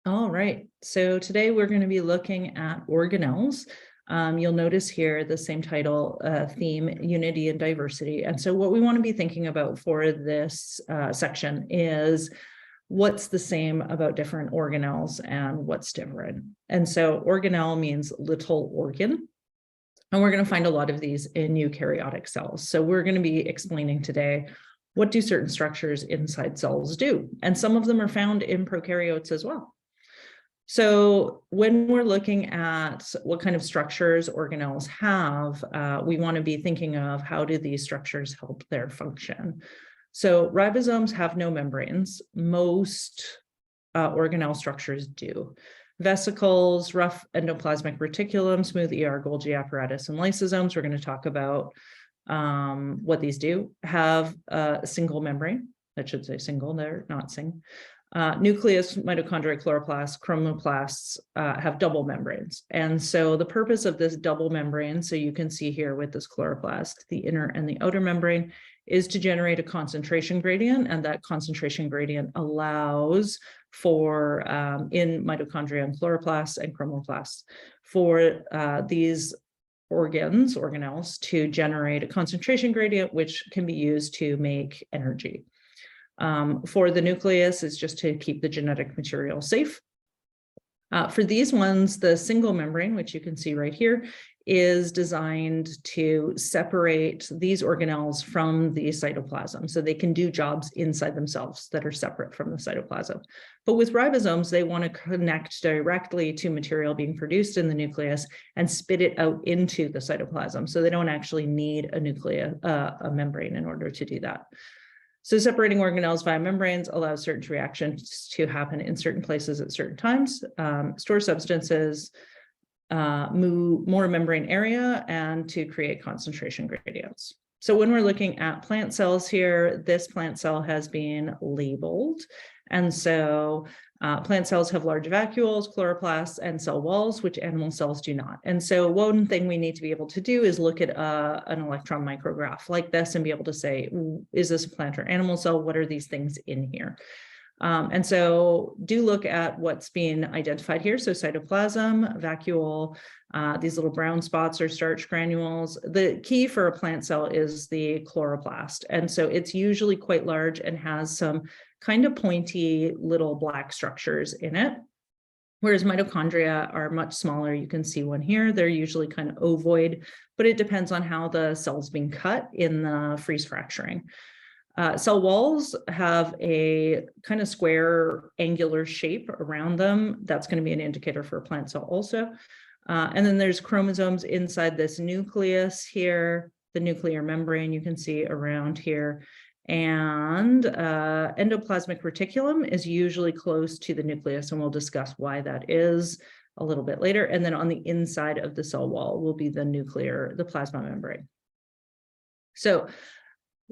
All right, so today we're going to be looking at organelles. You'll notice here the same title, theme, unity and diversity. And so what we want to be thinking about for this section is what's the same about different organelles and what's different. And so organelle means little organ. And we're going to find a lot of these in eukaryotic cells. So we're going to be explaining today, what do certain structures inside cells do? And some of them are found in prokaryotes as well. So when we're looking at what kind of structures organelles have, we want to be thinking of how do these structures help their function. So ribosomes have no membranes. Most organelle structures do. Vesicles, rough endoplasmic reticulum, smooth ER, Golgi apparatus, and lysosomes, we're going to talk about what these do, have a single membrane. That should say single, they're not sing. Nucleus, mitochondria, chloroplasts, chromoplasts have double membranes. And so the purpose of this double membrane, so you can see here with this chloroplast, the inner and the outer membrane, is to generate a concentration gradient. And that concentration gradient allows for, in mitochondria and chloroplasts and chromoplasts, for these organelles to generate a concentration gradient, which can be used to make energy. For the nucleus is just to keep the genetic material safe. For these ones, the single membrane, which you can see right here, is designed to separate these organelles from the cytoplasm. So they can do jobs inside themselves that are separate from the cytoplasm. But with ribosomes, they want to connect directly to material being produced in the nucleus and spit it out into the cytoplasm. So they don't actually need a membrane in order to do that. So separating organelles via membranes allows certain reactions to happen in certain places at certain times, store substances, move more membrane area, and to create concentration gradients. So when we're looking at plant cells here, this plant cell has been labeled. And so plant cells have large vacuoles, chloroplasts, and cell walls, which animal cells do not. And so one thing we need to be able to do is look at an electron micrograph like this and be able to say, is this a plant or animal cell? What are these things in here? And so do look at what's being identified here. So cytoplasm, vacuole, these little brown spots are starch granules. The key for a plant cell is the chloroplast. And so it's usually quite large and has some kind of pointy little black structures in it. Whereas mitochondria are much smaller. You can see one here. They're usually kind of ovoid, but it depends on how the cell's being cut in the freeze fracturing. Cell walls have a kind of square angular shape around them. That's going to be an indicator for a plant cell also. And then there's chromosomes inside this nucleus here, the nuclear membrane you can see around here. And endoplasmic reticulum is usually close to the nucleus, and we'll discuss why that is a little bit later. And then on the inside of the cell wall will be the plasma membrane. So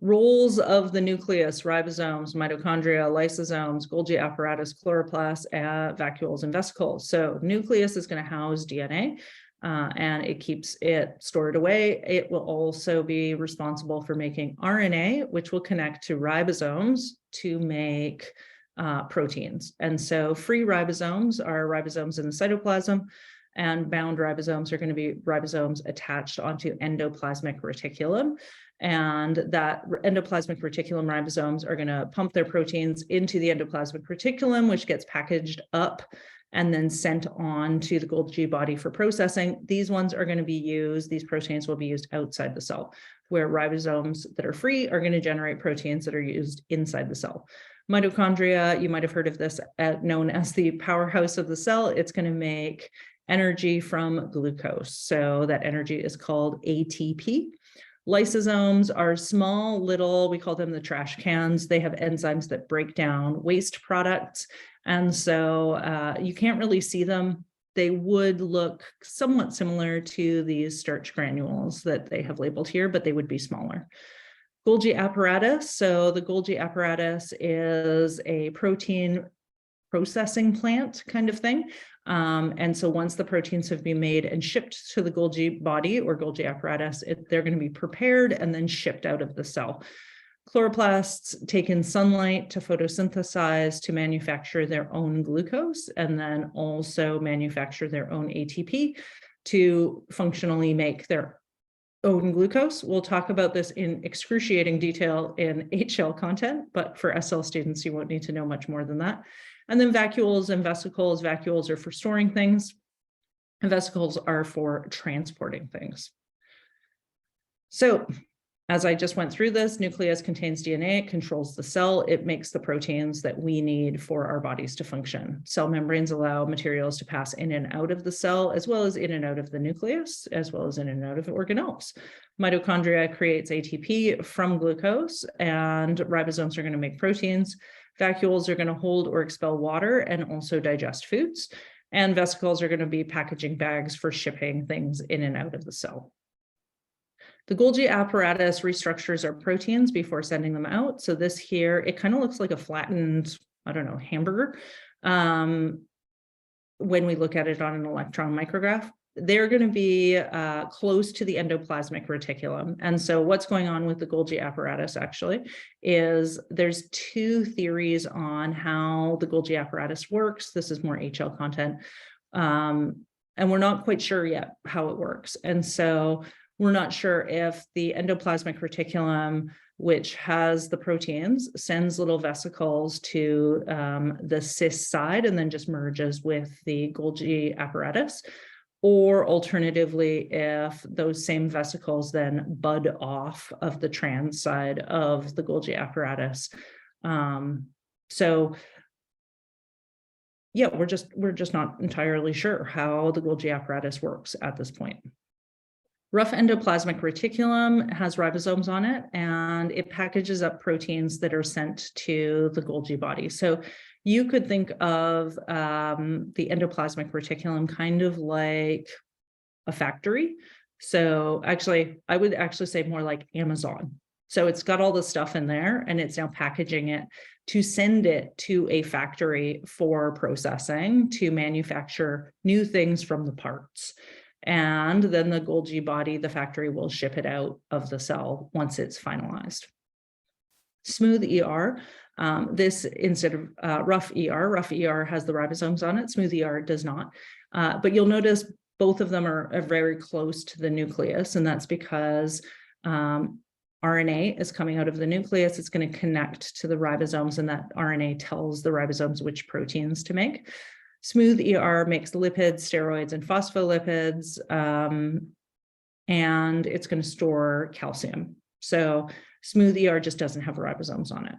roles of the nucleus: ribosomes, mitochondria, lysosomes, Golgi apparatus, chloroplasts, vacuoles, and vesicles. So nucleus is going to house DNA. And it keeps it stored away. It will also be responsible for making RNA, which will connect to ribosomes to make proteins. And so free ribosomes are ribosomes in the cytoplasm, and bound ribosomes are going to be ribosomes attached onto endoplasmic reticulum. And that endoplasmic reticulum ribosomes are going to pump their proteins into the endoplasmic reticulum, which gets packaged up and then sent on to the Golgi body for processing. These ones are going to be used, these proteins will be used outside the cell, where ribosomes that are free are going to generate proteins that are used inside the cell. Mitochondria, you might have heard of this, known as the powerhouse of the cell. It's going to make energy from glucose. So that energy is called ATP. Lysosomes are small, little, we call them the trash cans. They have enzymes that break down waste products. And so you can't really see them. They would look somewhat similar to these starch granules that they have labeled here, but they would be smaller. Golgi apparatus. So the Golgi apparatus is a protein processing plant kind of thing. And so once the proteins have been made and shipped to the Golgi body or Golgi apparatus, they're going to be prepared and then shipped out of the cell. Chloroplasts take in sunlight to photosynthesize to manufacture their own glucose, and then also manufacture their own ATP to functionally make their own glucose. We'll talk about this in excruciating detail in HL content, but for SL students, you won't need to know much more than that. And then vacuoles and vesicles. Vacuoles are for storing things, and vesicles are for transporting things. So, as I just went through this, nucleus contains DNA, it controls the cell, it makes the proteins that we need for our bodies to function. Cell membranes allow materials to pass in and out of the cell, as well as in and out of the nucleus, as well as in and out of organelles. Mitochondria creates ATP from glucose, and ribosomes are going to make proteins. Vacuoles are going to hold or expel water and also digest foods. And vesicles are going to be packaging bags for shipping things in and out of the cell. The Golgi apparatus restructures our proteins before sending them out. So this here, it kind of looks like a flattened, I don't know, hamburger. When we look at it on an electron micrograph, they're going to be close to the endoplasmic reticulum. And so what's going on with the Golgi apparatus actually is there's two theories on how the Golgi apparatus works. This is more HL content. And we're not quite sure yet how it works. And so we're not sure if the endoplasmic reticulum, which has the proteins, sends little vesicles to the cis side and then just merges with the Golgi apparatus, or alternatively, if those same vesicles then bud off of the trans side of the Golgi apparatus. So yeah, we're just not entirely sure how the Golgi apparatus works at this point. Rough endoplasmic reticulum has ribosomes on it, and it packages up proteins that are sent to the Golgi body. So you could think of the endoplasmic reticulum kind of like a factory. So actually, I would actually say more like Amazon. So it's got all the stuff in there, and it's now packaging it to send it to a factory for processing to manufacture new things from the parts. And then the Golgi body, the factory will ship it out of the cell once it's finalized. Smooth ER, this instead of rough ER has the ribosomes on it, smooth ER does not. But you'll notice both of them are very close to the nucleus, and that's because RNA is coming out of the nucleus. It's going to connect to the ribosomes, and that RNA tells the ribosomes which proteins to make. Smooth ER makes lipids, steroids, and phospholipids, and it's going to store calcium. So smooth ER just doesn't have ribosomes on it.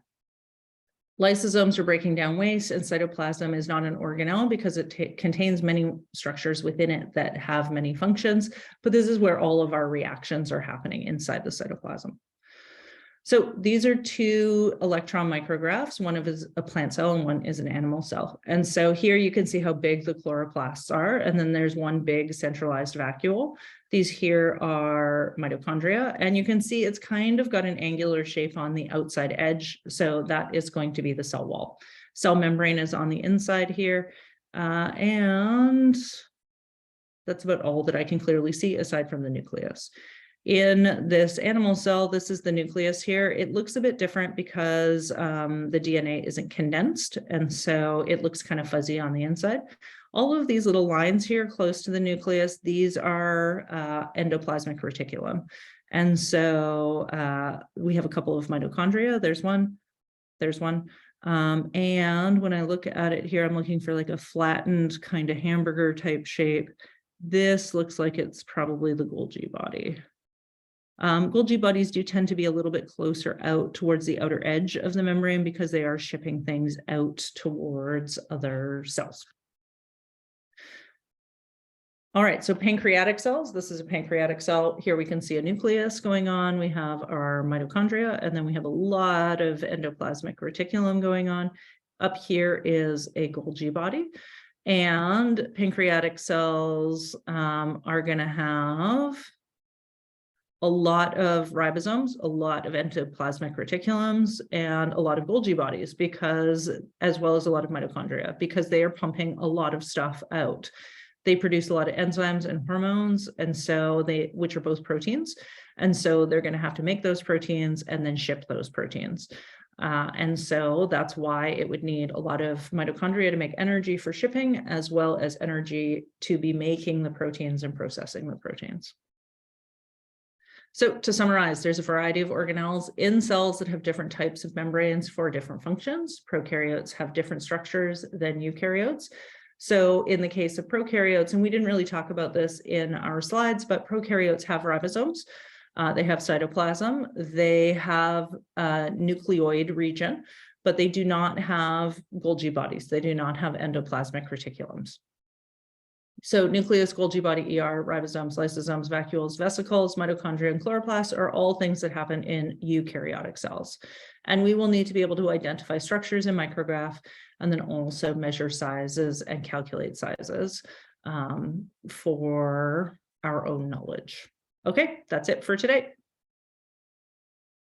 Lysosomes are breaking down waste, and cytoplasm is not an organelle because it contains many structures within it that have many functions, but this is where all of our reactions are happening inside the cytoplasm. So these are two electron micrographs. One of is a plant cell and one is an animal cell. And so here you can see how big the chloroplasts are. And then there's one big centralized vacuole. These here are mitochondria. And you can see it's kind of got an angular shape on the outside edge. So that is going to be the cell wall. Cell membrane is on the inside here. And that's about all that I can clearly see aside from the nucleus. In this animal cell, this is the nucleus here. It looks a bit different because the DNA isn't condensed, and so it looks kind of fuzzy on the inside. All of these little lines here close to the nucleus, these are endoplasmic reticulum. And so we have a couple of mitochondria. There's one. And when I look at it here, I'm looking for like a flattened kind of hamburger type shape. This looks like it's probably the Golgi body. Golgi bodies do tend to be a little bit closer out towards the outer edge of the membrane because they are shipping things out towards other cells. All right, so pancreatic cells. This is a pancreatic cell. Here we can see a nucleus going on. We have our mitochondria, and then we have a lot of endoplasmic reticulum going on. Up here is a Golgi body. And pancreatic cells are going to have a lot of ribosomes, a lot of endoplasmic reticulums, and a lot of Golgi bodies, because, as well as a lot of mitochondria, because they are pumping a lot of stuff out. they produce a lot of enzymes and hormones, and so which are both proteins. And so they're going to have to make those proteins and then ship those proteins. And so that's why it would need a lot of mitochondria to make energy for shipping, as well as energy to be making the proteins and processing the proteins. So to summarize, there's a variety of organelles in cells that have different types of membranes for different functions. Prokaryotes have different structures than eukaryotes. So in the case of prokaryotes, and we didn't really talk about this in our slides, but prokaryotes have ribosomes. They have cytoplasm. They have a nucleoid region, but they do not have Golgi bodies. They do not have endoplasmic reticulums. So nucleus, Golgi body, ER, ribosomes, lysosomes, vacuoles, vesicles, mitochondria, and chloroplasts are all things that happen in eukaryotic cells. And we will need to be able to identify structures in micrograph and then also measure sizes and calculate sizes for our own knowledge. Okay, that's it for today.